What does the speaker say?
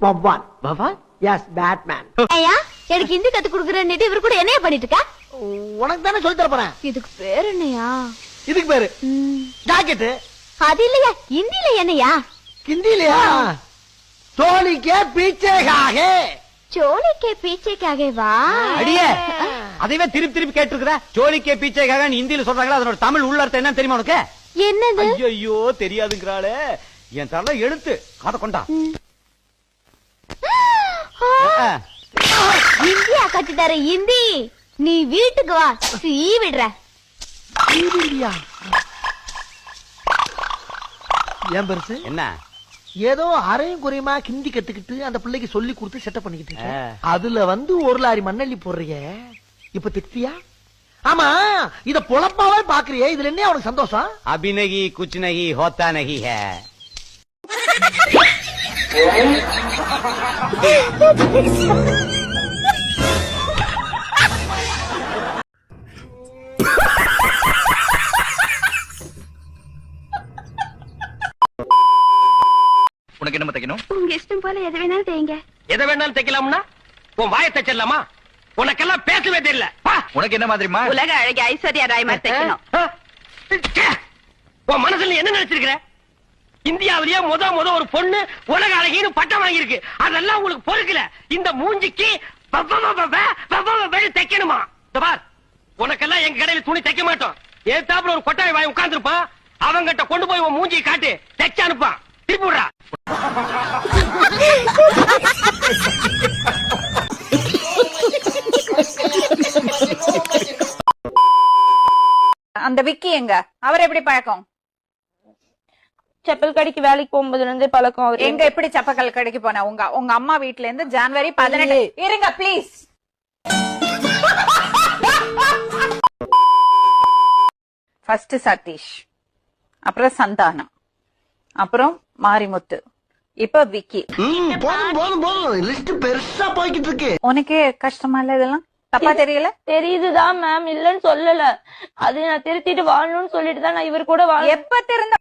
பவான். பவான்? Yes, Batman. ஐயா எனக்கு ஹிந்தி கத்து குடுக்குறேன்னு இவர் கூட என்னைய பண்ணிட்டு இருக்கா? உனக்கு தானே சொல்லி தர போறேன். இதுக்கு பேர் என்னையா? இதுக்கு பேரு ஜாக்கெட். அது இல்லையா, ஹிந்தில என்னையா? ஹிந்திலயா? சோலி கே பீச்சே காகே. சோலி கே பீச்சே காகே வா. அடியே, அதைவே திருப்பி திருப்பி கேட்டிருக்கிற. சோலிக்கே பீச்சேக்காக ஹிந்தியில சொல்றாங்களா, அதனோட தமிழ் உள்ளர்த்தம் என்ன தெரியுமா உனக்கு? என்னது? ஐயோ தெரியாதுங்கறாளே. என் தலை எழுத்து அத கொண்டா. இந்தியா கட்டி தர ஹிந்தி. நீ வீட்டுக்கு வா, சீ விடுற. ஹிந்தியா? ஏன் பெருசு? என்ன ஏதோ அரையும் குறையுமா ஹிந்தி கத்துக்கிட்டு அந்த பிள்ளைக்கு சொல்லி கொடுத்து செட்டப் பண்ணிக்கிட்டு இருக்க. அதுல வந்து ஒரு லாரி மண்ணள்ளி போடுறீங்க. இப்ப திட்டியா? ஆமா, இத பொழப்பாவே பாக்குறியே, இதுல என்ன அவனுக்கு சந்தோஷம்? அபி நஹி குச் நஹி ஹோத்தா நஹி ஹை. உனக்கு என்ன தைக்கணும்? உங்க இஷ்டம் போல எது வேணாலும் தேங்க. எதை வேணாலும் தைக்கலாம்னா உன் வாயை தைச்சிடலாமா? உனக்கெல்லாம் பேசவே தெரியல. உனக்கு என்ன மாதிரிமா? உலக அழகி ஐஸ்வர்யா ராய் மாதிரி தைக்கணும். உன் மனசுல என்ன நினைச்சிருக்கிற? இந்தியாவிலேயே முத ஒரு பொண்ணு உலக அழகின்னு பட்டம் வாங்கியிருக்கு. அதெல்லாம் உங்களுக்கு பொறுக்கல. இந்த மூஞ்சிக்கு தைக்கணுமா? பார், உனக்கெல்லாம் எங்க கடையில துணி தைக்க மாட்டோம். ஏத்தாப்புல ஒரு கொட்டாய் வாய் உட்கார்ந்துருப்பான். அவங்கிட்ட கொண்டு போய் உன் மூஞ்சியை காட்டு, தைச்சு அனுப்பான். திருப்பி விடுறா. அந்த விக்கி எங்க? அவர் எப்படி பழக்கம்? செப்பல் கடைக்கு வேலைக்கு போகும்போதுல இருந்து பழக்கம். அவர் எங்க எப்படி செப்பல் கடைக்கு போன? உங்க அம்மா வீட்ல இருந்து ஜனவரி 18. இருங்க பிளீஸ். ஃபர்ஸ்ட் சதீஷ், அப்புறம் சந்தானம், அப்புறம் மாரிமுத்து, இப்ப விக்கி. போதும் லிஸ்ட் பெருசா போய்கிட்டு இருக்கு. உனக்கு கஷ்டமா இல்ல? இதெல்லாம் தப்பா தெரியல? தெரியுதுதான் மேம், இல்லன்னு சொல்லல. அது நான் திருத்திட்டு வாழணும்னு சொல்லிட்டு தான் நான் இவர் கூட எப்ப திருந்த